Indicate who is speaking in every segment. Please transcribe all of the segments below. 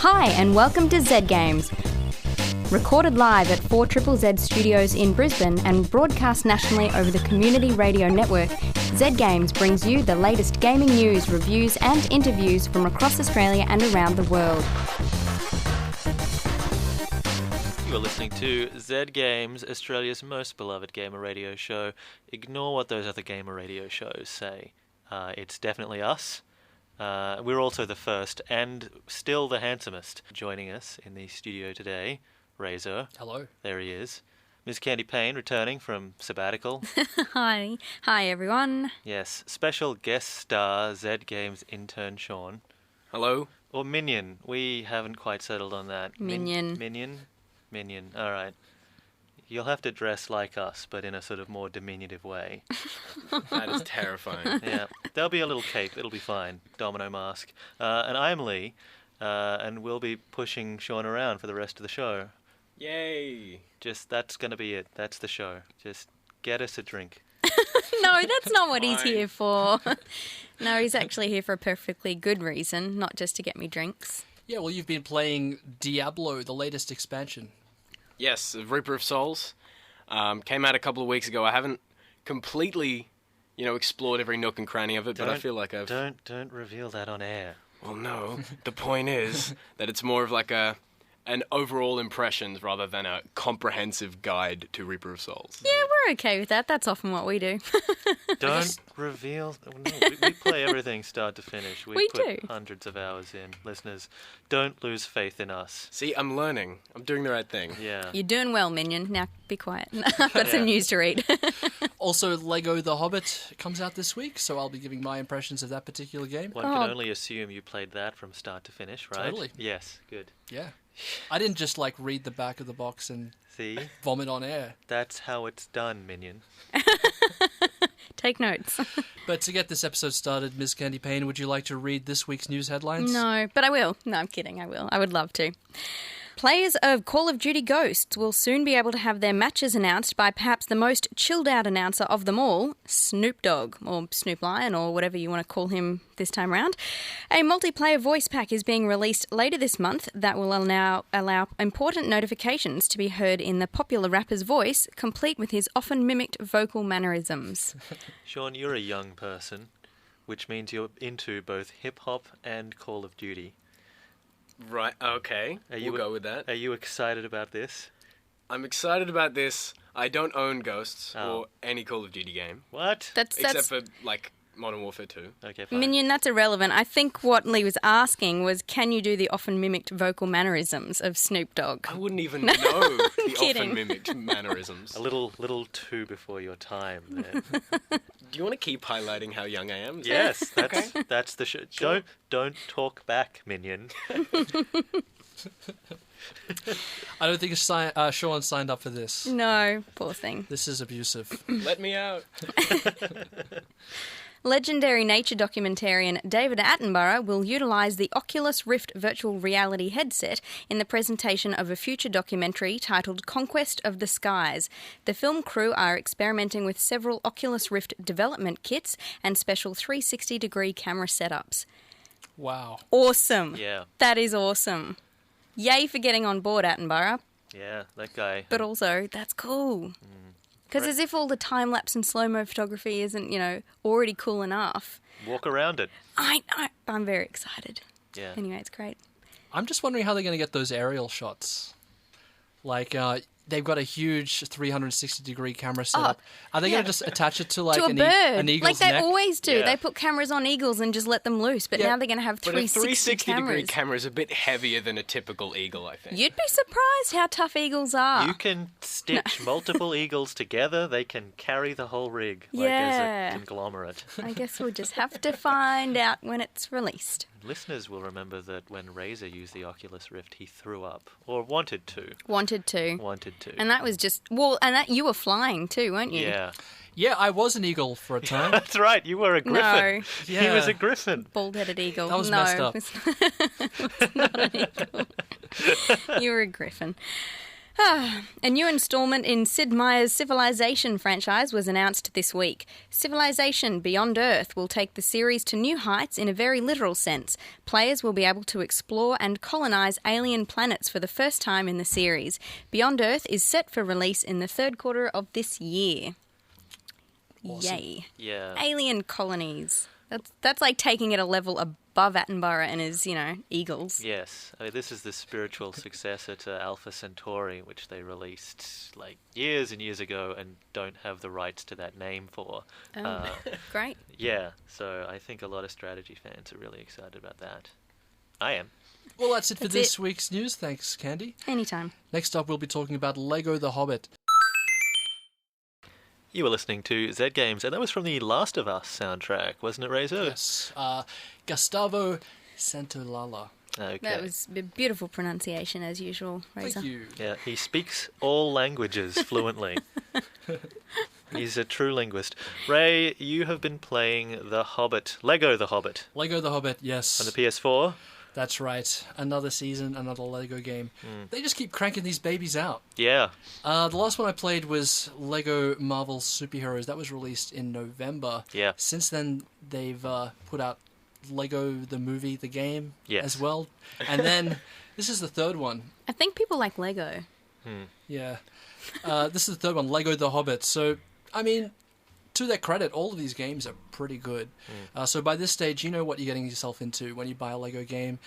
Speaker 1: Hi and welcome to Zed Games. Recorded live at 4ZZZ Studios in Brisbane and broadcast nationally over the Community Radio Network, Zed Games brings you the latest gaming news, reviews and interviews from across Australia and around the world.
Speaker 2: You are listening to Zed Games, Australia's most beloved gamer radio show. Ignore what those other gamer radio shows say. It's definitely us. We're also the first and still the handsomest. Joining us in the studio today, Razor.
Speaker 3: Hello.
Speaker 2: There he is. Ms. Candy Payne returning from sabbatical.
Speaker 1: Hi everyone.
Speaker 2: Yes, special guest star Zed Games intern Sean.
Speaker 4: Hello.
Speaker 2: Or Minion. We haven't quite settled on that.
Speaker 1: Minion.
Speaker 2: Minion. All right. You'll have to dress like us, but in a sort of more diminutive way.
Speaker 4: That is terrifying.
Speaker 2: Yeah, there'll be a little cape. It'll be fine. Domino mask. And I'm Lee, and we'll be pushing Sean around for the rest of the show.
Speaker 4: Yay.
Speaker 2: That's going to be it. That's the show. Just get us a drink.
Speaker 1: No, that's not what he's here for. No, he's actually here for a perfectly good reason, not just to get me drinks.
Speaker 3: Yeah, well, you've been playing Diablo, the latest expansion.
Speaker 4: Yes, Reaper of Souls. Came out a couple of weeks ago. I haven't completely, explored every nook and cranny of it, but I feel like I've...
Speaker 2: Don't reveal that on air.
Speaker 4: Well, no. The point is that it's more of like an overall impressions rather than a comprehensive guide to Reaper of Souls.
Speaker 1: Yeah, we're okay with that. That's often what we do.
Speaker 2: Don't reveal... No, we play everything start to finish. We put
Speaker 1: do.
Speaker 2: hundreds of hours in. Listeners, don't lose faith in us.
Speaker 4: See, I'm learning. I'm doing the right thing.
Speaker 2: Yeah.
Speaker 1: You're doing well, Minion. Now be quiet. I've got some news to read.
Speaker 3: Also, LEGO The Hobbit comes out this week, so I'll be giving my impressions of that particular game.
Speaker 2: One can only assume you played that from start to finish, right?
Speaker 3: Totally.
Speaker 2: Yes, good.
Speaker 3: Yeah. I didn't just, read the back of the box and
Speaker 2: See?
Speaker 3: vomit on air.
Speaker 2: That's how it's done, Minion.
Speaker 1: Take notes.
Speaker 3: But to get this episode started, Ms. Candy Payne, would you like to read this week's news headlines?
Speaker 1: No, but I will. No, I'm kidding. I will. I would love to. Players of Call of Duty Ghosts will soon be able to have their matches announced by perhaps the most chilled-out announcer of them all, Snoop Dogg, or Snoop Lion, or whatever you want to call him this time round. A multiplayer voice pack is being released later this month that will allow important notifications to be heard in the popular rapper's voice, complete with his often mimicked vocal mannerisms.
Speaker 2: Sean, you're a young person, which means you're into both hip-hop and Call of Duty.
Speaker 4: Right, okay. We'll go with that.
Speaker 2: Are you excited about this?
Speaker 4: I'm excited about this. I don't own Ghosts or any Call of Duty game.
Speaker 2: What?
Speaker 4: Except for, Modern Warfare 2.
Speaker 2: Okay, fine.
Speaker 1: Minion, that's irrelevant. I think what Lee was asking was, can you do the often mimicked vocal mannerisms of Snoop Dogg?
Speaker 4: I wouldn't even know the
Speaker 1: kidding.
Speaker 4: often mimicked mannerisms.
Speaker 2: A little too before your time there.
Speaker 4: Do you want to keep highlighting how young I am?
Speaker 2: Yes, that's the show.
Speaker 4: Sure.
Speaker 2: Don't talk back, Minion.
Speaker 3: I don't think Sean signed up for this.
Speaker 1: No, poor thing.
Speaker 3: This is abusive.
Speaker 4: Let me out.
Speaker 1: Legendary nature documentarian David Attenborough will utilise the Oculus Rift virtual reality headset in the presentation of a future documentary titled Conquest of the Skies. The film crew are experimenting with several Oculus Rift development kits and special 360-degree camera setups.
Speaker 3: Wow.
Speaker 1: Awesome.
Speaker 2: Yeah.
Speaker 1: That is awesome. Yay for getting on board, Attenborough.
Speaker 2: Yeah, that guy.
Speaker 1: But also, that's cool. Because as if all the time-lapse and slow-mo photography isn't, already cool enough.
Speaker 2: Walk around it.
Speaker 1: I'm very excited.
Speaker 2: Yeah.
Speaker 1: Anyway, it's great.
Speaker 3: I'm just wondering how they're going to get those aerial shots. They've got a huge 360-degree camera setup. Are they going to just attach it to
Speaker 1: to a bird,
Speaker 3: an eagle's
Speaker 1: like they
Speaker 3: neck?
Speaker 1: always do.
Speaker 2: Yeah.
Speaker 1: They put cameras on eagles and just let them loose. But now they're going to have
Speaker 4: But a
Speaker 1: 360
Speaker 4: 360-degree
Speaker 1: cameras.
Speaker 4: camera is a bit heavier than a typical eagle, I think.
Speaker 1: You'd be surprised how tough eagles are.
Speaker 2: You can stitch multiple eagles together. They can carry the whole rig as
Speaker 1: Yeah.
Speaker 2: a conglomerate.
Speaker 1: I guess we'll just have to find out when it's released.
Speaker 2: Listeners will remember that when Razor used the Oculus Rift, he threw up. Or wanted to.
Speaker 1: Wanted to. And that was just... Well, and that you were flying too, weren't you?
Speaker 2: Yeah.
Speaker 3: Yeah, I was an eagle for a time.
Speaker 2: That's right, you were a griffin.
Speaker 1: No.
Speaker 2: He
Speaker 3: Yeah.
Speaker 2: was a griffin.
Speaker 1: Bald-headed eagle.
Speaker 3: That was
Speaker 1: no,
Speaker 3: messed up.
Speaker 1: It's not an eagle. You were a griffin. A new installment in Sid Meier's Civilization franchise was announced this week. Civilization Beyond Earth will take the series to new heights in a very literal sense. Players will be able to explore and colonize alien planets for the first time in the series. Beyond Earth is set for release in the third quarter of this year.
Speaker 3: Awesome.
Speaker 1: Yay.
Speaker 2: Yeah.
Speaker 1: Alien colonies. That's like taking it a level above Attenborough and his, eagles.
Speaker 2: Yes. I mean, this is the spiritual successor to Alpha Centauri, which they released like years and years ago and don't have the rights to that name for.
Speaker 1: Great.
Speaker 2: Yeah. So I think a lot of strategy fans are really excited about that. I am.
Speaker 3: Well, that's it for
Speaker 1: That's
Speaker 3: this
Speaker 1: it.
Speaker 3: week's news. Thanks, Candy.
Speaker 1: Anytime.
Speaker 3: Next up, we'll be talking about LEGO The Hobbit.
Speaker 2: You were listening to Zed Games, and that was from the Last of Us soundtrack, wasn't it, Razor?
Speaker 3: Yes. Gustavo Santaolalla.
Speaker 2: Okay.
Speaker 1: That was a beautiful pronunciation, as usual, Razor.
Speaker 3: Thank you.
Speaker 2: Yeah, he speaks all languages fluently. He's a true linguist. Ray, you have been playing The Hobbit, LEGO The Hobbit,
Speaker 3: LEGO The Hobbit, yes.
Speaker 2: on the PS4.
Speaker 3: That's right. Another season, another LEGO game. They just keep cranking these babies out.
Speaker 2: Yeah.
Speaker 3: The last one I played was LEGO Marvel Superheroes. That was released in November.
Speaker 2: Yeah.
Speaker 3: Since then, they've put out LEGO the movie, the game
Speaker 2: Yes.
Speaker 3: as well. And then this is the third one.
Speaker 1: I think people like Lego.
Speaker 3: Yeah. This is the third one, LEGO The Hobbit. So, I mean, to their credit, all of these games are pretty good. So by this stage, you know what you're getting yourself into when you buy a LEGO game.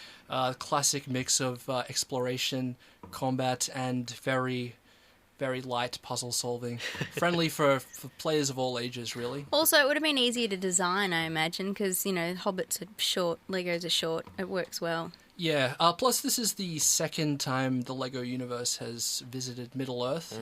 Speaker 3: Classic mix of exploration, combat, and very, very light puzzle solving. Friendly for players of all ages, really.
Speaker 1: Also, it would have been easier to design, I imagine, because, Hobbits are short, Legos are short. It works well.
Speaker 3: Yeah, plus this is the second time the LEGO universe has visited Middle-earth.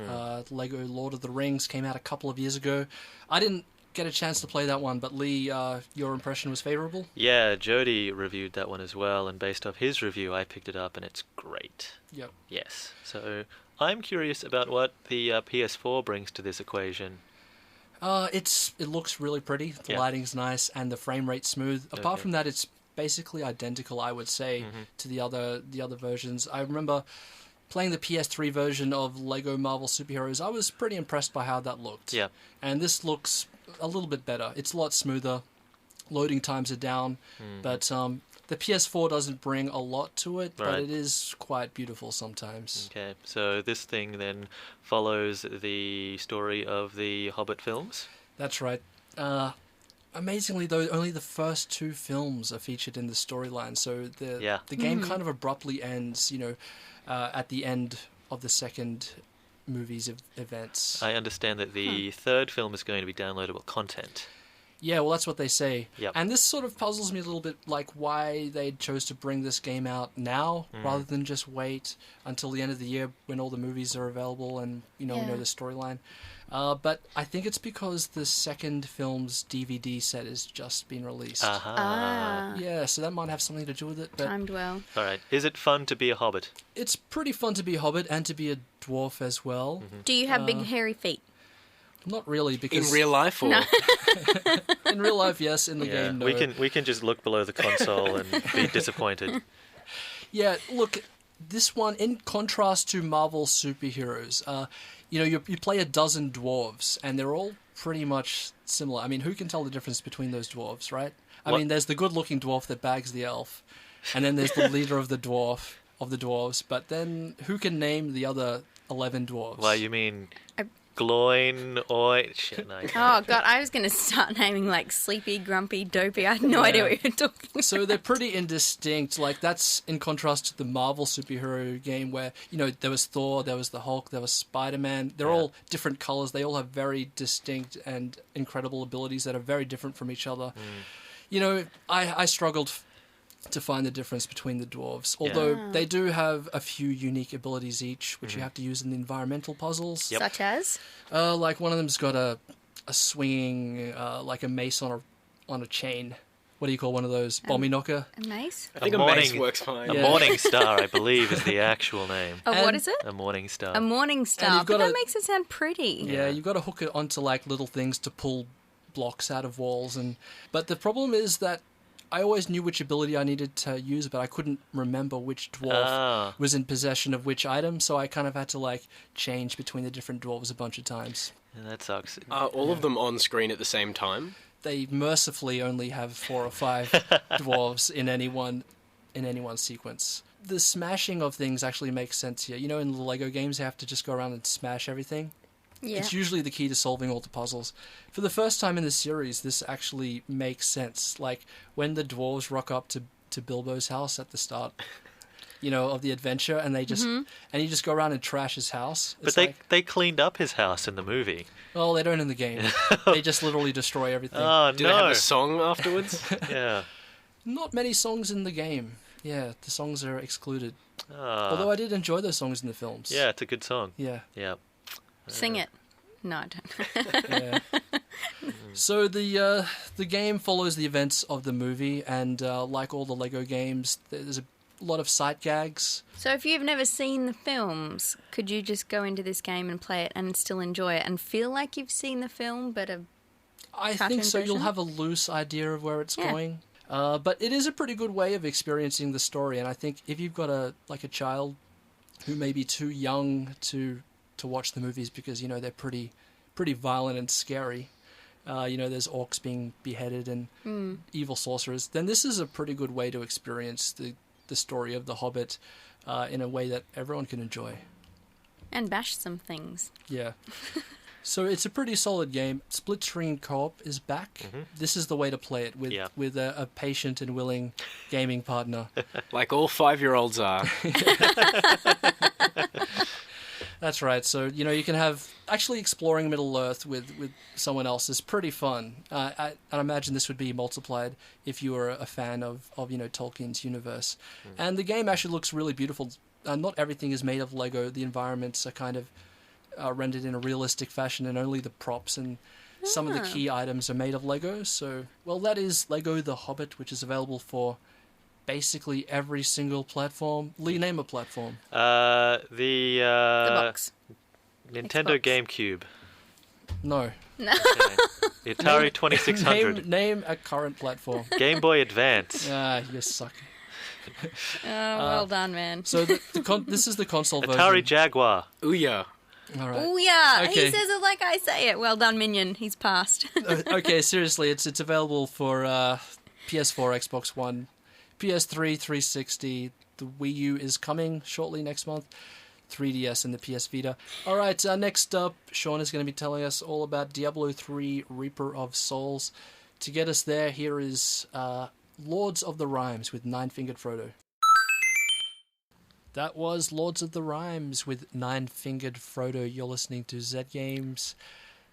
Speaker 3: LEGO Lord of the Rings came out a couple of years ago. I didn't get a chance to play that one, but Lee, your impression was favourable?
Speaker 2: Yeah, Jody reviewed that one as well, and based off his review, I picked it up, and it's great.
Speaker 3: Yep.
Speaker 2: Yes. So I'm curious about what the PS4 brings to this equation.
Speaker 3: It looks really pretty. The lighting's nice, and the frame rate's smooth. Apart from that, it's basically identical, I would say, to the other versions. I remember playing the PS3 version of LEGO Marvel Superheroes. I was pretty impressed by how that looked.
Speaker 2: Yeah.
Speaker 3: And this looks a little bit better. It's a lot smoother. Loading times are down. But the PS4 doesn't bring a lot to it, but it is quite beautiful sometimes.
Speaker 2: Okay, so this thing then follows the story of the Hobbit films?
Speaker 3: That's right. Amazingly, though, only the first two films are featured in the storyline, so the game kind of abruptly ends, at the end of the second movie's events.
Speaker 2: I understand that the third film is going to be downloadable content.
Speaker 3: Yeah, well, that's what they say.
Speaker 2: Yep.
Speaker 3: And this sort of puzzles me a little bit, like why they chose to bring this game out now rather than just wait until the end of the year when all the movies are available and, we know the storyline. But I think it's because the second film's DVD set has just been released. Yeah, so that might have something to do with it. But
Speaker 1: Timed well.
Speaker 2: All right. Is it fun to be a Hobbit?
Speaker 3: it's pretty fun to be a Hobbit and to be a dwarf as well.
Speaker 1: Do you have big hairy feet?
Speaker 3: Not really,
Speaker 4: In
Speaker 3: because
Speaker 4: real life, or
Speaker 3: in real life, yes. In the game, no.
Speaker 2: We can just look below the console and be disappointed.
Speaker 3: Yeah, look, this one, in contrast to Marvel superheroes, you play a dozen dwarves, and they're all pretty much similar. I mean, who can tell the difference between those dwarves, right? I mean, there's the good-looking dwarf that bags the elf, and then there's the leader of the dwarves, but then who can name the other 11 dwarves?
Speaker 2: Well, you mean Gloin, Oi... Shit, no.
Speaker 1: Oh, God, I was going to start naming, like, Sleepy, Grumpy, Dopey. I had no idea what you were talking about.
Speaker 3: So they're pretty indistinct. Like, that's in contrast to the Marvel superhero game where, there was Thor, there was the Hulk, there was Spider-Man. They're all different colors. They all have very distinct and incredible abilities that are very different from each other. I struggled to find the difference between the dwarves, although they do have a few unique abilities each, which you have to use in the environmental puzzles.
Speaker 2: Yep.
Speaker 1: Such as?
Speaker 3: Like one of them's got a swinging, like a mace on a chain. What do you call one of those? Bomby knocker?
Speaker 1: A mace?
Speaker 4: I think a mace works fine.
Speaker 2: A morning star, I believe, is the actual name.
Speaker 1: Oh, what
Speaker 3: And-
Speaker 1: is it?
Speaker 2: A morning star.
Speaker 1: A morning star.
Speaker 3: you've
Speaker 1: But
Speaker 3: got
Speaker 1: that
Speaker 3: a-
Speaker 1: makes it sound pretty.
Speaker 3: Yeah, you've got to hook it onto like little things to pull blocks out of walls, but the problem is that I always knew which ability I needed to use, but I couldn't remember which dwarf was in possession of which item, so I kind of had to, like, change between the different dwarves a bunch of times.
Speaker 2: Yeah, that sucks.
Speaker 4: Are all of them on screen at the same time?
Speaker 3: They mercifully only have 4 or 5 dwarves in any one sequence. The smashing of things actually makes sense here. You know, in the LEGO games, you have to just go around and smash everything.
Speaker 1: Yeah.
Speaker 3: It's usually the key to solving all the puzzles. For the first time in the series, this actually makes sense. Like, when the dwarves rock up to Bilbo's house at the start, you know, of the adventure, and they just and you just go around and trash his house.
Speaker 2: But they cleaned up his house in the movie.
Speaker 3: Well, they don't in the game. They just literally destroy everything.
Speaker 2: Oh,
Speaker 4: Do they have a song afterwards?
Speaker 2: Yeah.
Speaker 3: Not many songs in the game. Yeah, the songs are excluded. Although I did enjoy those songs in the films.
Speaker 2: Yeah, it's a good song.
Speaker 3: Yeah.
Speaker 2: Yeah.
Speaker 1: Sing it. No, I don't.
Speaker 3: Yeah. So the game follows the events of the movie, and like all the LEGO games, there's a lot of sight gags.
Speaker 1: So if you've never seen the films, could you just go into this game and play it and still enjoy it and feel like you've seen the film, but
Speaker 3: I think so. You'll have a loose idea of where it's going. But it is a pretty good way of experiencing the story, and I think if you've got a child who may be too young to watch the movies because, you know, they're pretty violent and scary, you know, there's orcs being beheaded and evil sorcerers, then this is a pretty good way to experience the story of The Hobbit in a way that everyone can enjoy.
Speaker 1: And bash some things.
Speaker 3: Yeah. So it's a pretty solid game. Split screen co-op is back. Mm-hmm. This is the way to play it with a patient and willing gaming partner.
Speaker 4: Like all 5-year-olds are.
Speaker 3: That's right. So, you know, you can have... Actually exploring Middle-earth with someone else is pretty fun. I imagine this would be multiplied if you were a fan of you know, Tolkien's universe. And the game actually looks really beautiful. Not everything is made of Lego. The environments are kind of rendered in a realistic fashion, and only the props and some of the key items are made of Lego. So, well, that is LEGO The Hobbit, which is available for basically every single platform. Lee, name a platform.
Speaker 1: The box.
Speaker 2: Nintendo
Speaker 1: Xbox.
Speaker 2: GameCube.
Speaker 3: No.
Speaker 1: No.
Speaker 2: Okay. The Atari 2600.
Speaker 3: Name a current platform.
Speaker 2: Game Boy Advance.
Speaker 3: You suck.
Speaker 1: Well done, man.
Speaker 3: So this is the console version.
Speaker 2: Atari Jaguar.
Speaker 4: Ouya.
Speaker 3: All right.
Speaker 1: Oh yeah,
Speaker 3: Okay.
Speaker 1: he says it like I say it. Well done, Minion. He's passed.
Speaker 3: Okay, seriously, it's available for PS4, Xbox One, PS3, 360. The Wii U is coming shortly next month. 3DS and the PS Vita. All right, next up, Sean is going to be telling us all about Diablo 3 Reaper of Souls. To get us there, here is Lords of the Rhymes with Nine-Fingered Frodo. That was Lords of the Rhymes with Nine-Fingered Frodo. You're listening to Zed Games.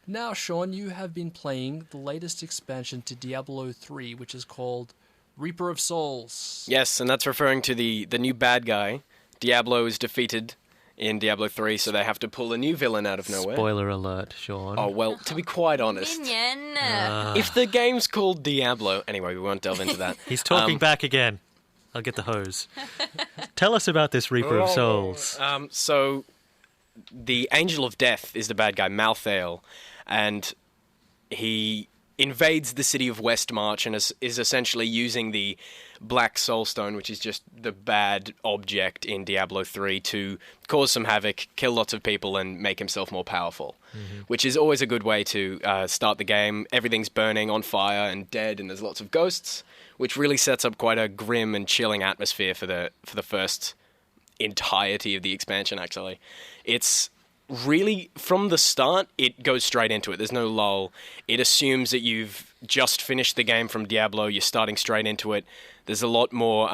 Speaker 3: Now, Sean, you have been playing the latest expansion to Diablo 3, which is called Reaper of Souls.
Speaker 4: Yes, and that's referring to the new bad guy. Diablo is defeated in Diablo 3, so they have to pull a new villain out of nowhere.
Speaker 2: Spoiler alert, Sean.
Speaker 4: Oh, well, to be quite honest,
Speaker 1: Minion.
Speaker 4: if the game's called Diablo... Anyway, we won't delve into that.
Speaker 2: He's talking back again. I'll get the hose. Tell us about this Reaper of Souls.
Speaker 4: So, the Angel of Death is the bad guy, Malthael, and he invades the city of Westmarch and is essentially using the Black Soulstone, which is just the bad object in Diablo 3, to cause some havoc, kill lots of people, and make himself more powerful, which is always a good way to start the game. Everything's burning on fire and dead, and there's lots of ghosts, which really sets up quite a grim and chilling atmosphere for the first entirety of the expansion, actually. It's really, from the start, it goes straight into it. There's no lull. It assumes that you've just finished the game from Diablo. You're starting straight into it. There's a lot more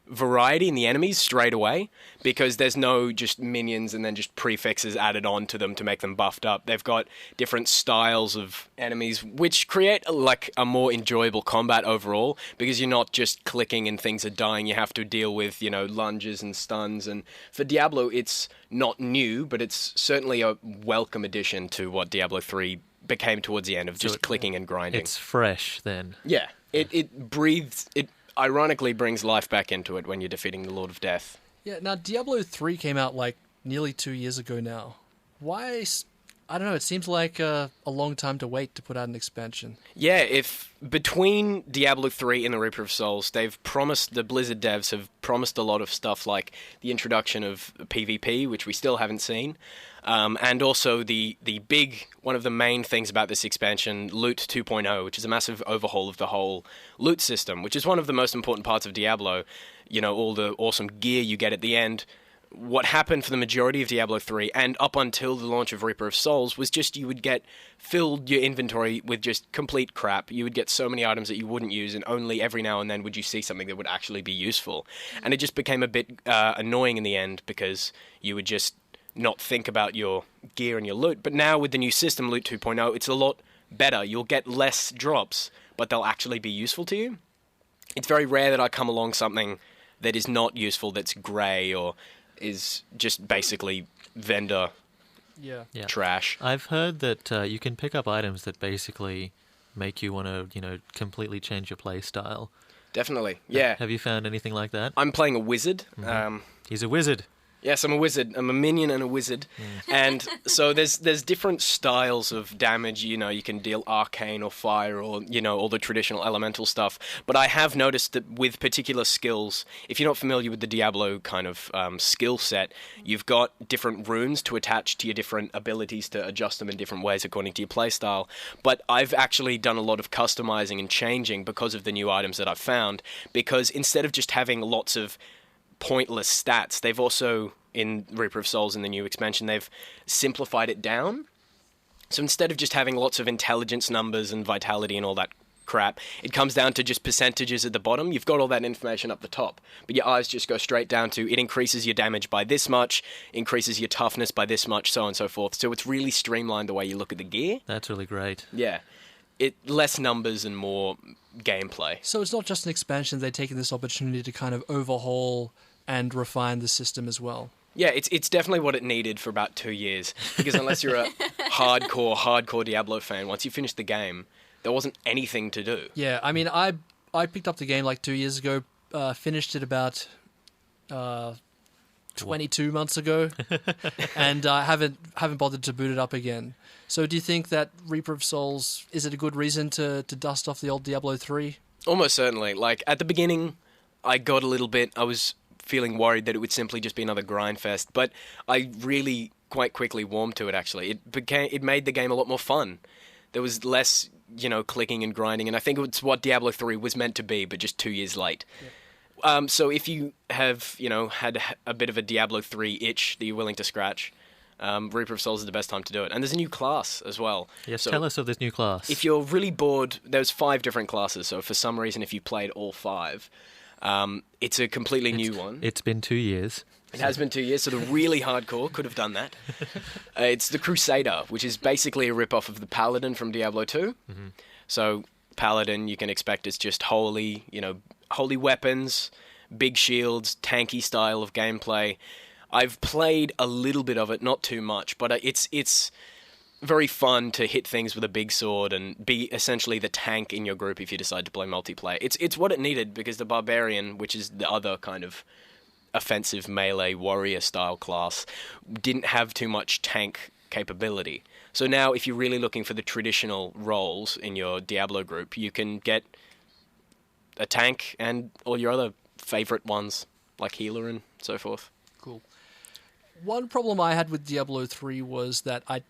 Speaker 4: variety in the enemies straight away, because there's no just minions and then just prefixes added on to them to make them buffed up. They've got different styles of enemies, which create like a more enjoyable combat overall, because you're not just clicking and things are dying. You have to deal with, you know, lunges and stuns. And for Diablo, it's not new, but it's certainly a welcome addition to what Diablo 3 became towards the end of just clicking and grinding.
Speaker 2: It's fresh, then.
Speaker 4: Yeah. It breathes... It ironically brings life back into it when you're defeating the Lord of Death.
Speaker 3: Yeah, now Diablo 3 came out like nearly 2 years ago now. Why I don't know, it seems like a long time to wait to put out an expansion.
Speaker 4: Yeah, if between Diablo 3 and the Reaper of Souls, the Blizzard devs have promised a lot of stuff like the introduction of PvP, which we still haven't seen, and also the big, one of the main things about this expansion, Loot 2.0, which is a massive overhaul of the whole loot system, which is one of the most important parts of Diablo. You know, all the awesome gear you get at the end. What happened for the majority of Diablo 3 and up until the launch of Reaper of Souls was just you would get filled your inventory with just complete crap. You would get so many items that you wouldn't use, and only every now and then would you see something that would actually be useful. And it just became a bit annoying in the end because you would just not think about your gear and your loot. But now with the new system, Loot 2.0, it's a lot better. You'll get less drops, but they'll actually be useful to you. It's very rare that I come along something that is not useful, that's grey or is just basically vendor trash.
Speaker 2: I've heard that you can pick up items that basically make you want to, completely change your play style.
Speaker 4: Definitely, yeah.
Speaker 2: Have you found anything like that?
Speaker 4: I'm playing a wizard.
Speaker 2: Mm-hmm. He's a wizard.
Speaker 4: Yes, I'm a wizard. I'm a minion and a wizard. And so there's different styles of damage. You can deal arcane or fire or, all the traditional elemental stuff. But I have noticed that with particular skills, if you're not familiar with the Diablo kind of skill set, you've got different runes to attach to your different abilities to adjust them in different ways according to your playstyle. But I've actually done a lot of customizing and changing because of the new items that I've found. Because instead of just having lots of pointless stats, they've also, in Reaper of Souls in the new expansion, they've simplified it down. So instead of just having lots of intelligence numbers and vitality and all that crap, it comes down to just percentages at the bottom. You've got all that information up the top, but your eyes just go straight down to it increases your damage by this much, increases your toughness by this much, so on and so forth. So it's really streamlined the way you look at the gear.
Speaker 2: That's really great.
Speaker 4: Yeah. Less numbers and more gameplay.
Speaker 3: So it's not just an expansion, they're taking this opportunity to kind of overhaul and refine the system as well.
Speaker 4: Yeah, it's definitely what it needed for about 2 years. Because unless you're a hardcore Diablo fan, once you finish the game, there wasn't anything to do.
Speaker 3: Yeah, I mean, I picked up the game like 2 years ago, finished it about 22 months ago, and I haven't bothered to boot it up again. So do you think that Reaper of Souls, is it a good reason to dust off the old Diablo 3?
Speaker 4: Almost certainly. Like, at the beginning, I was feeling worried that it would simply just be another grind fest, but I really quite quickly warmed to it, actually. It made the game a lot more fun. There was less, clicking and grinding, and I think it's what Diablo 3 was meant to be, but just 2 years late. Yeah. So if you have, had a bit of a Diablo 3 itch that you're willing to scratch, Reaper of Souls is the best time to do it. And there's a new class as well.
Speaker 2: Yes,
Speaker 4: so
Speaker 2: tell us of this new class.
Speaker 4: If you're really bored, there's 5 different classes, so for some reason if you played all 5, it's a completely new one.
Speaker 2: It's been 2 years.
Speaker 4: It has been 2 years, so the really hardcore could have done that. It's the Crusader, which is basically a rip-off of the Paladin from Diablo 2. Mm-hmm. So Paladin, you can expect it's just holy weapons, big shields, tanky style of gameplay. I've played a little bit of it, not too much, but it's very fun to hit things with a big sword and be essentially the tank in your group if you decide to play multiplayer. It's what it needed, because the Barbarian, which is the other kind of offensive melee warrior style class, didn't have too much tank capability. So now if you're really looking for the traditional roles in your Diablo group, you can get a tank and all your other favorite ones like healer and so forth.
Speaker 3: Cool. One problem I had with Diablo 3 was that I'd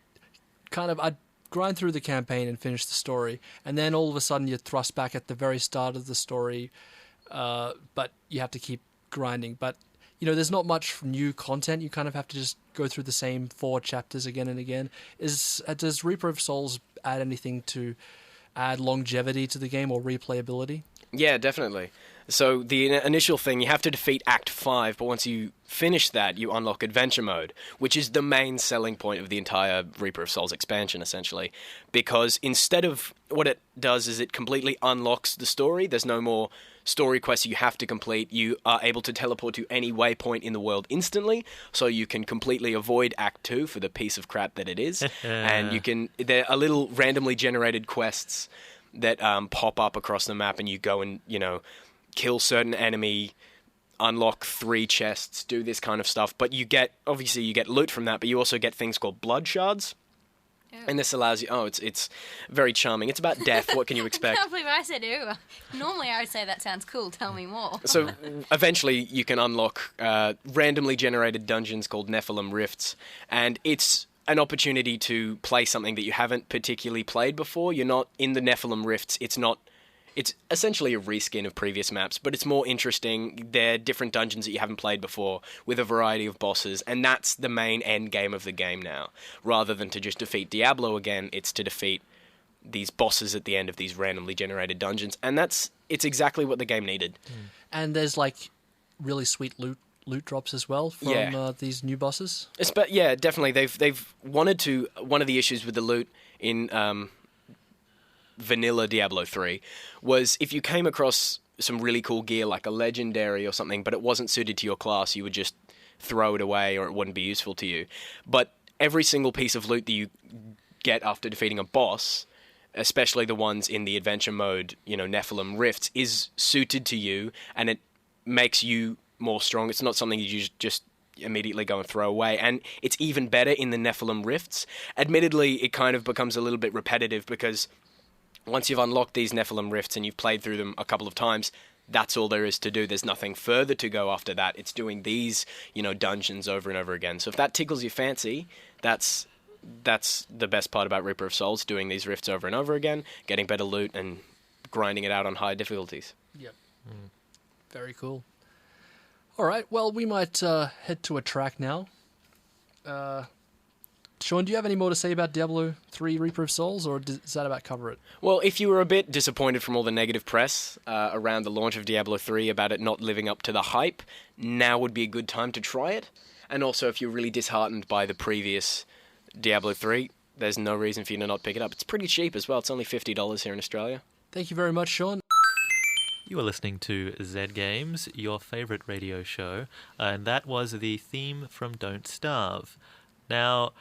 Speaker 3: grind through the campaign and finish the story, and then all of a sudden you're thrust back at the very start of the story, but you have to keep grinding. But, there's not much new content. You kind of have to just go through the same 4 chapters again and again. Does Reaper of Souls add anything to add longevity to the game or replayability?
Speaker 4: Yeah, definitely. So the initial thing, you have to defeat Act 5, but once you finish that, you unlock Adventure Mode, which is the main selling point of the entire Reaper of Souls expansion, essentially. Because instead of what it does is it completely unlocks the story. There's no more story quests you have to complete. You are able to teleport to any waypoint in the world instantly, so you can completely avoid Act 2 for the piece of crap that it is. And there are little randomly generated quests that pop up across the map, and you go and, kill certain enemy, unlock 3 chests, do this kind of stuff. But you get loot from that, but you also get things called blood shards, And this allows you... Oh, it's very charming. It's about death. What can you
Speaker 1: I
Speaker 4: expect?
Speaker 1: can't believe I said ew. Normally I would say that sounds cool. Tell me more.
Speaker 4: So eventually you can unlock randomly generated dungeons called Nephilim Rifts, and it's an opportunity to play something that you haven't particularly played before. You're not in the Nephilim Rifts. It's essentially a reskin of previous maps, but it's more interesting. They're different dungeons that you haven't played before with a variety of bosses, and that's the main end game of the game now. Rather than to just defeat Diablo again, it's to defeat these bosses at the end of these randomly generated dungeons, and it's exactly what the game needed.
Speaker 3: And there's like really sweet loot drops as well from these new bosses.
Speaker 4: Yeah, definitely. They've wanted to. One of the issues with the loot in vanilla Diablo 3 was if you came across some really cool gear like a legendary or something, but it wasn't suited to your class, you would just throw it away or it wouldn't be useful to you. But every single piece of loot that you get after defeating a boss, especially the ones in the adventure mode, Nephilim Rifts, is suited to you, and it makes you more strong. It's not something you just immediately go and throw away. And it's even better in the Nephilim Rifts. Admittedly, it kind of becomes a little bit repetitive because once you've unlocked these Nephilim Rifts and you've played through them a couple of times, that's all there is to do. There's nothing further to go after that. It's doing these, dungeons over and over again. So if that tickles your fancy, that's the best part about Reaper of Souls, doing these rifts over and over again, getting better loot and grinding it out on high difficulties.
Speaker 3: Yep. Very cool. All right, well, we might head to a track now. Sean, do you have any more to say about Diablo 3 Reaper of Souls, or does that about cover it?
Speaker 4: Well, if you were a bit disappointed from all the negative press around the launch of Diablo 3 about it not living up to the hype, now would be a good time to try it. And also, if you're really disheartened by the previous Diablo 3, there's no reason for you to not pick it up. It's pretty cheap as well. It's only $50 here in Australia.
Speaker 3: Thank you very much, Sean.
Speaker 2: You are listening to Zed Games, your favourite radio show, and that was the theme from Don't Starve. Now,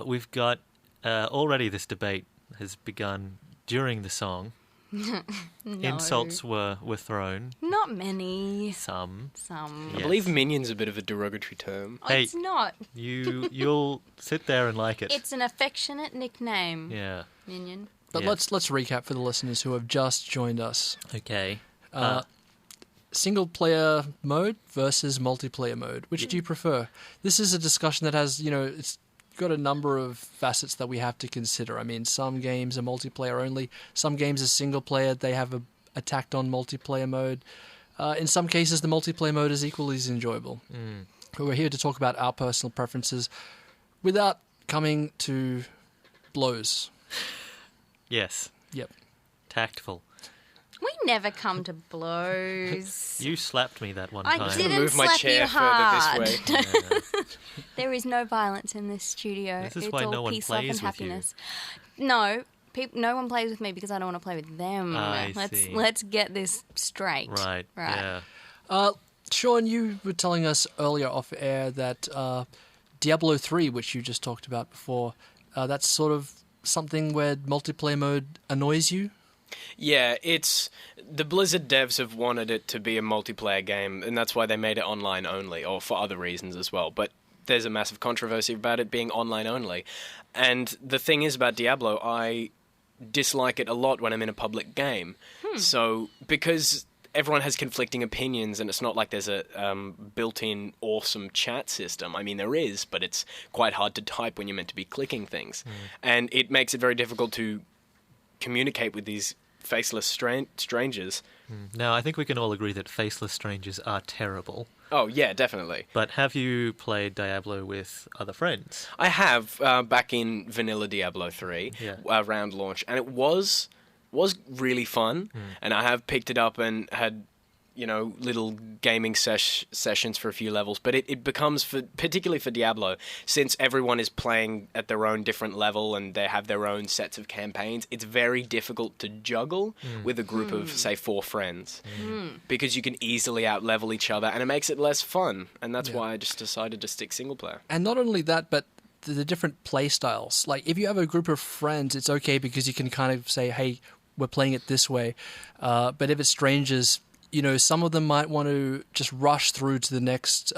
Speaker 2: we've got already this debate has begun during the song.
Speaker 1: No.
Speaker 2: Insults were thrown.
Speaker 1: Not many.
Speaker 2: Some.
Speaker 4: I believe minion's a bit of a derogatory term.
Speaker 1: Oh,
Speaker 2: Hey.
Speaker 1: it's not.
Speaker 2: You'll sit there and like it.
Speaker 1: It's an affectionate nickname.
Speaker 2: Yeah.
Speaker 1: Minion.
Speaker 3: But
Speaker 2: Yeah.
Speaker 3: let's recap for the listeners who have just joined us.
Speaker 2: Okay.
Speaker 3: Single player mode versus multiplayer mode. Which do you prefer? This is a discussion that has, it's got a number of facets that we have to consider. I mean, some games are multiplayer only. Some games are single player. They have a tacked on multiplayer mode. In some cases, the multiplayer mode is equally as enjoyable. We're here to talk about our personal preferences without coming to blows.
Speaker 2: Yes.
Speaker 3: Yep.
Speaker 2: Tactful.
Speaker 1: We never come to blows.
Speaker 2: You slapped me that one
Speaker 1: I
Speaker 2: time.
Speaker 1: didn't
Speaker 4: Move my
Speaker 1: slap
Speaker 4: chair
Speaker 1: you
Speaker 4: further
Speaker 1: hard.
Speaker 4: this way.
Speaker 1: There is no violence in this studio.
Speaker 2: This is
Speaker 1: it's
Speaker 2: why
Speaker 1: all
Speaker 2: no one
Speaker 1: peace, love,
Speaker 2: plays
Speaker 1: and
Speaker 2: with you.
Speaker 1: happiness. No, no one plays with me because I don't want to play with them.
Speaker 2: I see.
Speaker 1: Let's get this straight.
Speaker 2: Right. Yeah.
Speaker 3: Sean, you were telling us earlier off air that Diablo 3, which you just talked about before, that's sort of something where multiplayer mode annoys you?
Speaker 4: Yeah, it's... The Blizzard devs have wanted it to be a multiplayer game, and that's why they made it online only, or for other reasons as well. But there's a massive controversy about it being online only. And the thing is about Diablo, I dislike it a lot when I'm in a public game. So, because everyone has conflicting opinions, and it's not like there's a built-in awesome chat system. I mean, there is, but it's quite hard to type when you're meant to be clicking things. And it makes it very difficult to communicate with these faceless strangers.
Speaker 2: Now, I think we can all agree that faceless strangers are terrible.
Speaker 4: Oh, yeah, definitely.
Speaker 2: But have you played Diablo with other friends?
Speaker 4: I have, back in vanilla Diablo 3, around launch, and it was really fun, and I have picked it up and had, little gaming sessions for a few levels, but it becomes, particularly for Diablo, since everyone is playing at their own different level and they have their own sets of campaigns, it's very difficult to juggle with a group of, say, 4 friends, because you can easily out-level each other, and it makes it less fun, and that's why I just decided to stick single-player.
Speaker 3: And not only that, but the different play styles. Like, if you have a group of friends, it's okay because you can kind of say, hey, we're playing it this way. But if it's strangers, some of them might want to just rush through to the next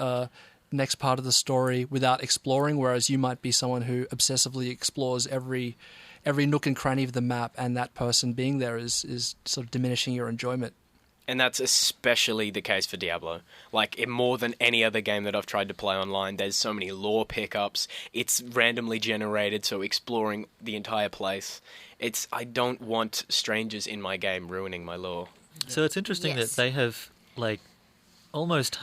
Speaker 3: next part of the story without exploring, whereas you might be someone who obsessively explores every nook and cranny of the map, and that person being there is sort of diminishing your enjoyment.
Speaker 4: And that's especially the case for Diablo. Like, in more than any other game that I've tried to play online, there's so many lore pickups. It's randomly generated, so exploring the entire place. I don't want strangers in my game ruining my lore.
Speaker 2: So it's interesting
Speaker 1: Yes.
Speaker 2: that they have, like, almost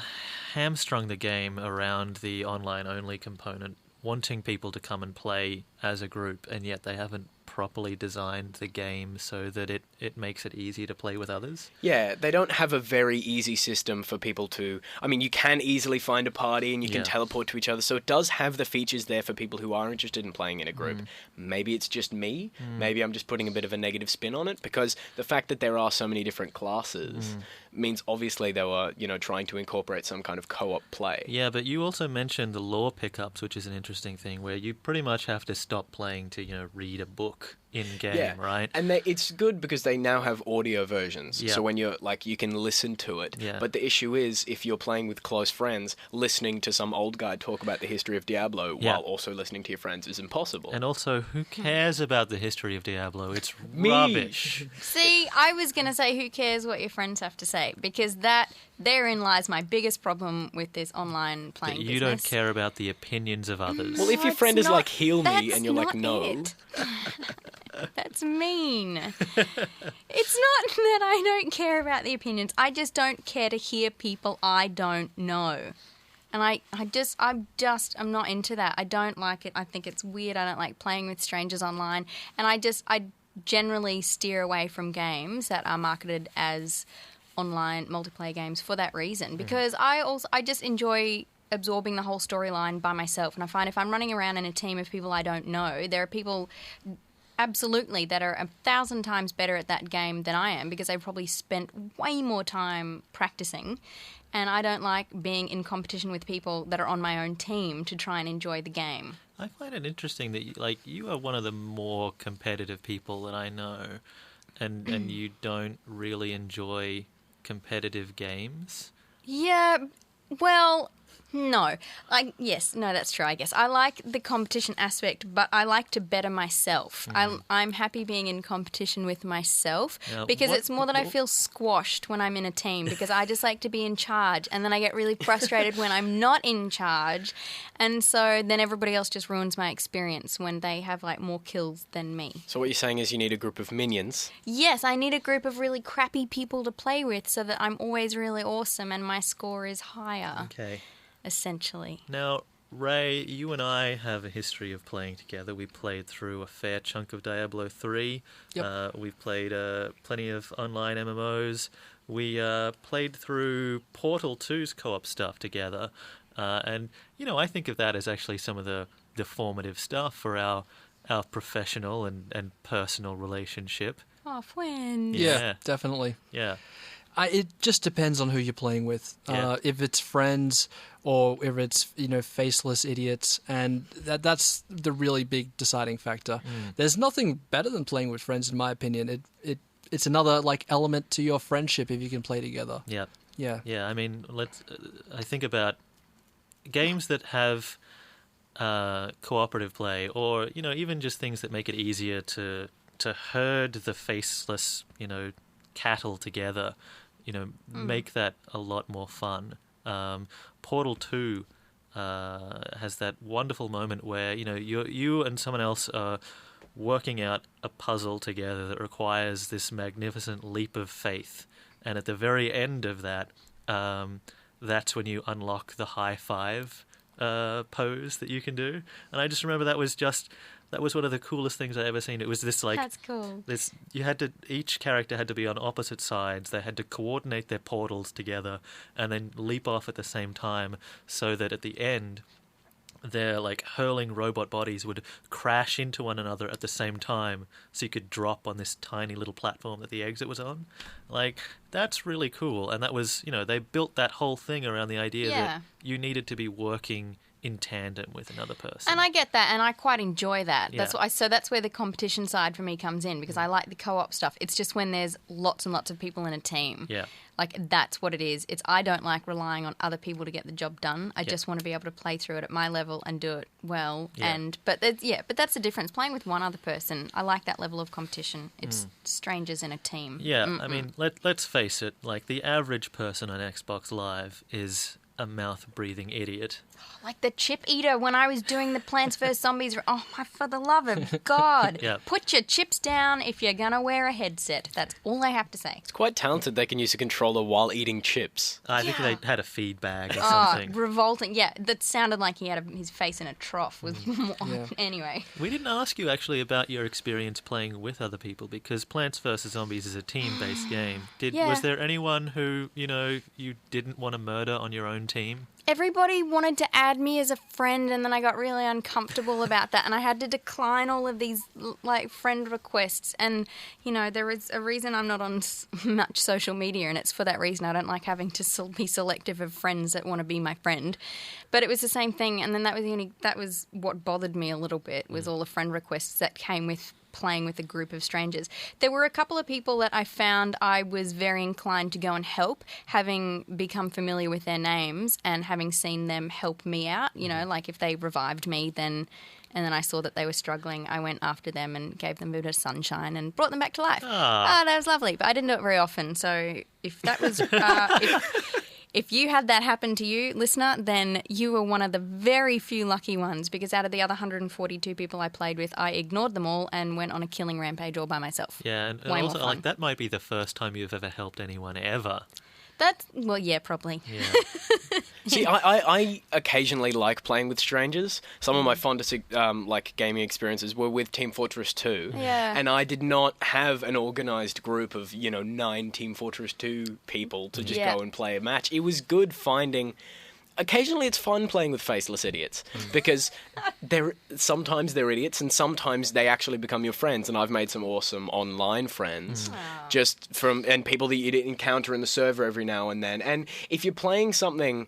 Speaker 2: hamstrung the game around the online-only component, wanting people to come and play as a group, and yet they haven't properly designed the game so that it makes it easy to play with others.
Speaker 4: Yeah, they don't have a very easy system for people to... I mean, you can easily find a party and you can teleport to each other, so it does have the features there for people who are interested in playing in a group. Maybe it's just me. Maybe I'm just putting a bit of a negative spin on it, because the fact that there are so many different classes means obviously they were, trying to incorporate some kind of co-op play.
Speaker 2: Yeah, but you also mentioned the lore pickups, which is an interesting thing, where you pretty much have to stop playing to, read a book in-game, right?
Speaker 4: And it's good because they now have audio versions.
Speaker 2: Yeah.
Speaker 4: So when you're, you can listen to it.
Speaker 2: Yeah.
Speaker 4: But the issue is, if you're playing with close friends, listening to some old guy talk about the history of Diablo while also listening to your friends is impossible.
Speaker 2: And also, who cares about the history of Diablo? It's
Speaker 4: Me.
Speaker 2: rubbish.
Speaker 1: See, I was going to say, who cares what your friends have to say? Because therein lies my biggest problem with this online playing
Speaker 2: That you
Speaker 1: business.
Speaker 2: don't care about the opinions of others.
Speaker 4: Well, if your
Speaker 1: That's
Speaker 4: friend is
Speaker 1: not-
Speaker 4: like, heal me,
Speaker 1: that's
Speaker 4: and you're like,
Speaker 1: not
Speaker 4: no.
Speaker 1: it. That's mean. It's not that I don't care about the opinions. I just don't care to hear people I don't know. And I'm not into that. I don't like it. I think it's weird. I don't like playing with strangers online. And I generally steer away from games that are marketed as online multiplayer games for that reason. Because I just enjoy absorbing the whole storyline by myself. And I find if I'm running around in a team of people I don't know, there are people absolutely that are 1,000 times better at that game than I am, because I've probably spent way more time practicing, and I don't like being in competition with people that are on my own team to try and enjoy the game.
Speaker 2: I find it interesting that you are one of the more competitive people that I know, and you don't really enjoy competitive games.
Speaker 1: Yeah, well, no. No, that's true, I guess. I like the competition aspect, but I like to better myself. I'm happy being in competition with myself,
Speaker 2: Now,
Speaker 1: because
Speaker 2: what-
Speaker 1: it's more that I feel squashed when I'm in a team, because I just like to be in charge, and then I get really frustrated when I'm not in charge, and so then everybody else just ruins my experience when they have more kills than me.
Speaker 4: So what you're saying is you need a group of minions.
Speaker 1: Yes, I need a group of really crappy people to play with so that I'm always really awesome and my score is higher.
Speaker 2: Okay.
Speaker 1: Essentially.
Speaker 2: Now, Ray, you and I have a history of playing together. We played through a fair chunk of Diablo 3.
Speaker 3: Yep.
Speaker 2: We've played plenty of online MMOs. We played through Portal 2's co-op stuff together. And, I think of that as actually some of the formative stuff for our professional and personal relationship.
Speaker 1: Oh, friends.
Speaker 3: Yeah, definitely.
Speaker 2: Yeah.
Speaker 3: It just depends on who you're playing with.
Speaker 2: Yeah.
Speaker 3: If it's friends or if it's faceless idiots, and that's the really big deciding factor. There's nothing better than playing with friends, in my opinion. It's another element to your friendship if you can play together.
Speaker 2: Yeah.
Speaker 3: Yeah.
Speaker 2: Yeah, I mean, I think about games that have cooperative play, or even just things that make it easier to herd the faceless cattle together. Make that a lot more fun. Portal 2 has that wonderful moment where you and someone else are working out a puzzle together that requires this magnificent leap of faith, and at the very end of that, that's when you unlock the high five pose that you can do. And I just remember that was one of the coolest things I've ever seen. It was this
Speaker 1: That's cool.
Speaker 2: Each character had to be on opposite sides. They had to coordinate their portals together and then leap off at the same time, so that at the end their hurling robot bodies would crash into one another at the same time, so you could drop on this tiny little platform that the exit was on. That's really cool. And that was, they built that whole thing around the idea that you needed to be working in tandem with another person.
Speaker 1: And I get that, and I quite enjoy that.
Speaker 2: Yeah.
Speaker 1: So that's where the competition side for me comes in, because I like the co-op stuff. It's just when there's lots and lots of people in a team.
Speaker 2: Yeah.
Speaker 1: Like, that's what it is. I don't like relying on other people to get the job done. I just want to be able to play through it at my level and do it well.
Speaker 2: Yeah.
Speaker 1: But that's the difference. Playing with one other person, I like that level of competition. It's strangers in a team.
Speaker 2: Yeah, I mean, let's face it, like, the average person on Xbox Live is a mouth-breathing idiot.
Speaker 1: Like the chip eater when I was doing the Plants vs. Zombies. Oh, my, for the love of God.
Speaker 2: Yeah.
Speaker 1: Put your chips down if you're going to wear a headset. That's all I have to say.
Speaker 4: It's quite talented they can use a controller while eating chips.
Speaker 2: I think they had a feed bag or
Speaker 1: Oh,
Speaker 2: something.
Speaker 1: revolting. Yeah, that sounded like he had his face in a trough.
Speaker 3: Yeah.
Speaker 1: Anyway.
Speaker 2: We didn't ask you, actually, about your experience playing with other people, because Plants vs. Zombies is a team-based game.
Speaker 1: Yeah.
Speaker 2: Was there anyone who, you didn't want to murder on your own team?
Speaker 1: Everybody wanted to add me as a friend, and then I got really uncomfortable about that, and I had to decline all of these friend requests. And there is a reason I'm not on much social media, and it's for that reason. I don't like having to be selective of friends that want to be my friend. But it was the same thing, and then that was what bothered me a little bit, was all the friend requests that came with playing with a group of strangers. There were a couple of people that I found I was very inclined to go and help, having become familiar with their names and having seen them help me out. Like if they revived me, and then I saw that they were struggling, I went after them and gave them a bit of sunshine and brought them back to life. That was lovely, but I didn't do it very often. So if that was... If you had that happen to you, listener, then you were one of the very few lucky ones, because out of the other 142 people I played with, I ignored them all and went on a killing rampage all by myself.
Speaker 2: Yeah, and
Speaker 1: Way more
Speaker 2: also,
Speaker 1: fun.
Speaker 2: that might be the first time you've ever helped anyone ever.
Speaker 1: Yeah, probably.
Speaker 2: Yeah.
Speaker 4: See, I occasionally like playing with strangers. Some of my fondest gaming experiences were with Team Fortress 2.
Speaker 1: Yeah.
Speaker 4: And I did not have an organised group of, 9 Team Fortress 2 people to just go and play a match. It was good finding... Occasionally it's fun playing with faceless idiots, because sometimes they're idiots and sometimes they actually become your friends, and I've made some awesome online friends just and people that you encounter in the server every now and then. And if you're playing something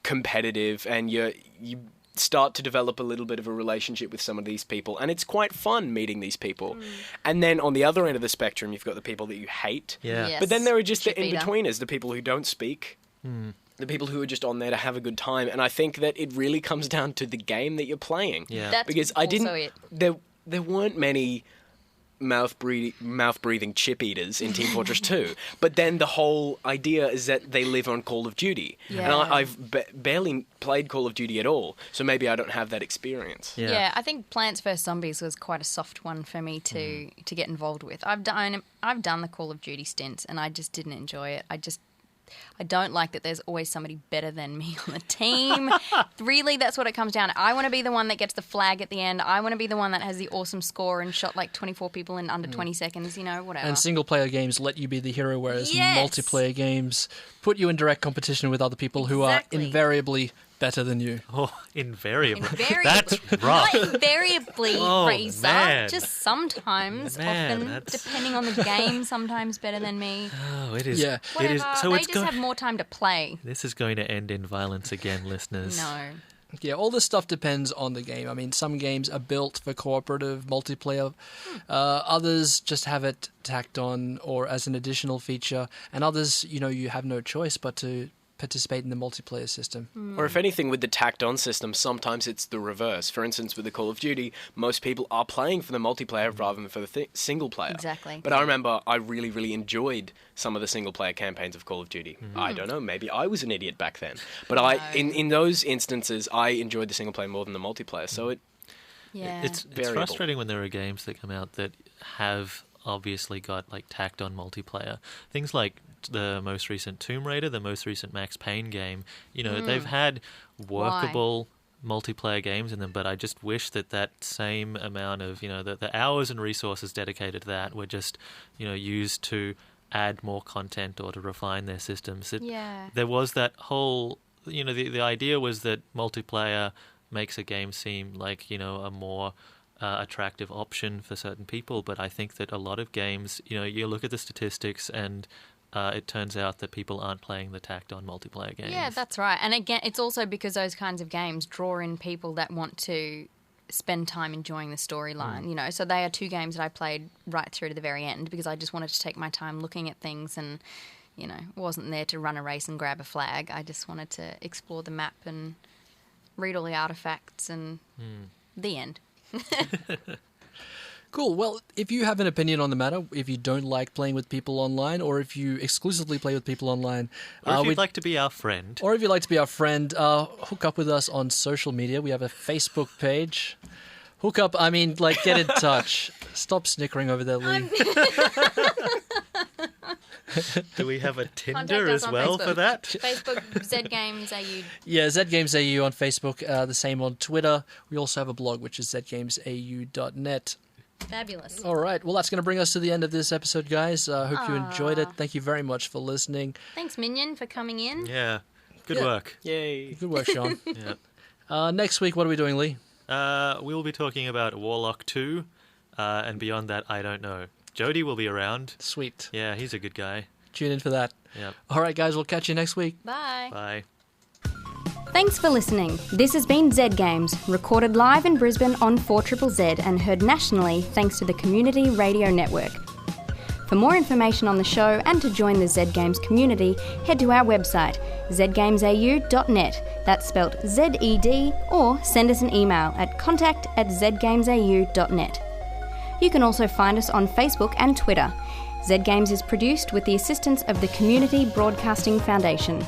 Speaker 4: competitive and you start to develop a little bit of a relationship with some of these people, and it's quite fun meeting these people. And then on the other end of the spectrum, you've got the people that you hate.
Speaker 2: Yeah.
Speaker 1: Yes.
Speaker 4: But then there are just the
Speaker 1: Chip eater.
Speaker 4: in-betweeners, the people who don't speak. The people who are just on there to have a good time. And I think that it really comes down to the game that you're playing.
Speaker 2: Yeah.
Speaker 1: That's
Speaker 4: Because
Speaker 1: also it.
Speaker 4: there weren't many mouth-breathing chip eaters in Team Fortress 2. But then the whole idea is that they live on Call of Duty.
Speaker 1: Yeah.
Speaker 4: And I've barely played Call of Duty at all, so maybe I don't have that experience.
Speaker 1: Yeah, I think Plants vs. Zombies was quite a soft one for me to get involved with. I've done the Call of Duty stints, and I just didn't enjoy it. I don't like that there's always somebody better than me on the team. Really, that's what it comes down to. I want to be the one that gets the flag at the end. I want to be the one that has the awesome score and shot like 24 people in under 20 seconds, whatever.
Speaker 3: And single-player games let you be the hero, whereas
Speaker 1: Yes.
Speaker 3: multiplayer games put you in direct competition with other people who are
Speaker 1: Exactly.
Speaker 3: invariably better than you.
Speaker 2: Oh, invariably.
Speaker 1: Invariably.
Speaker 2: That's rough.
Speaker 1: Not invariably,
Speaker 2: Oh,
Speaker 1: Razor.
Speaker 2: man.
Speaker 1: Just sometimes,
Speaker 2: Man,
Speaker 1: often,
Speaker 2: that's-
Speaker 1: depending on the game, sometimes better than me.
Speaker 2: Oh, it is.
Speaker 3: Yeah.
Speaker 1: Whatever.
Speaker 2: It is. So
Speaker 1: they
Speaker 2: it's
Speaker 1: just have more time to play.
Speaker 2: This is going to end in violence again, listeners.
Speaker 1: No.
Speaker 3: Yeah, all this stuff depends on the game. I mean, some games are built for cooperative multiplayer. Others just have it tacked on or as an additional feature. And others, you have no choice but to participate in the multiplayer system.
Speaker 4: Or if anything, with the tacked-on system, sometimes it's the reverse. For instance, with the Call of Duty, most people are playing for the multiplayer rather than for the single player.
Speaker 1: Exactly.
Speaker 4: But I remember I really, really enjoyed some of the single-player campaigns of Call of Duty. I don't know, maybe I was an idiot back then. But in those instances, I enjoyed the single player more than the multiplayer. So
Speaker 1: Yeah.
Speaker 2: It's
Speaker 4: variable.
Speaker 2: frustrating when there are games that come out that have obviously got tacked on multiplayer. Things like the most recent Tomb Raider, the most recent Max Payne game, they've had workable multiplayer games in them, but I just wish that same amount of, the hours and resources dedicated to that were just, used to add more content or to refine their systems. There was that whole, the idea was that multiplayer makes a game seem like, a more attractive option for certain people, but I think that a lot of games, you look at the statistics and it turns out that people aren't playing the tacked-on multiplayer games.
Speaker 1: Yeah, that's right. And again, it's also because those kinds of games draw in people that want to spend time enjoying the storyline, you know. So they are 2 games that I played right through to the very end because I just wanted to take my time looking at things and, you know, wasn't there to run a race and grab a flag. I just wanted to explore the map and read all the artifacts and the end.
Speaker 3: Cool. Well, if you have an opinion on the matter, if you don't like playing with people online, or if you exclusively play with people online,
Speaker 2: or if you'd like to be our friend,
Speaker 3: hook up with us on social media. We have a Facebook page. Hook up, I mean, like, get in touch. Stop snickering over there, Lee.
Speaker 2: Do we have a Tinder as well
Speaker 1: Facebook.
Speaker 2: for that?
Speaker 1: Facebook, Zed Games AU.
Speaker 3: Yeah, Zed Games AU on Facebook, the same on Twitter. We also have a blog, which is zedgamesau.net.
Speaker 1: Fabulous.
Speaker 3: All right. Well, that's going to bring us to the end of this episode, guys. Hope you enjoyed it. Thank you very much for listening.
Speaker 1: Thanks, Minion, for coming in.
Speaker 2: Yeah. Good work.
Speaker 4: Yay.
Speaker 3: Good work, Sean.
Speaker 2: Yeah.
Speaker 3: Next week, what are we doing, Lee?
Speaker 2: We'll be talking about Warlock 2, and beyond that, I don't know. Jody will be around.
Speaker 3: Sweet.
Speaker 2: Yeah, he's a good guy.
Speaker 3: Tune in for that.
Speaker 2: Yep.
Speaker 3: All right, guys. We'll catch you next week.
Speaker 1: Bye.
Speaker 2: Bye.
Speaker 1: Thanks for listening. This has been Zed Games, recorded live in Brisbane on 4ZZZ and heard nationally thanks to the Community Radio Network. For more information on the show and to join the Zed Games community, head to our website, zedgamesau.net. That's spelt Z-E-D, or send us an email at contact@zedgamesau.net. You can also find us on Facebook and Twitter. Zed Games is produced with the assistance of the Community Broadcasting Foundation.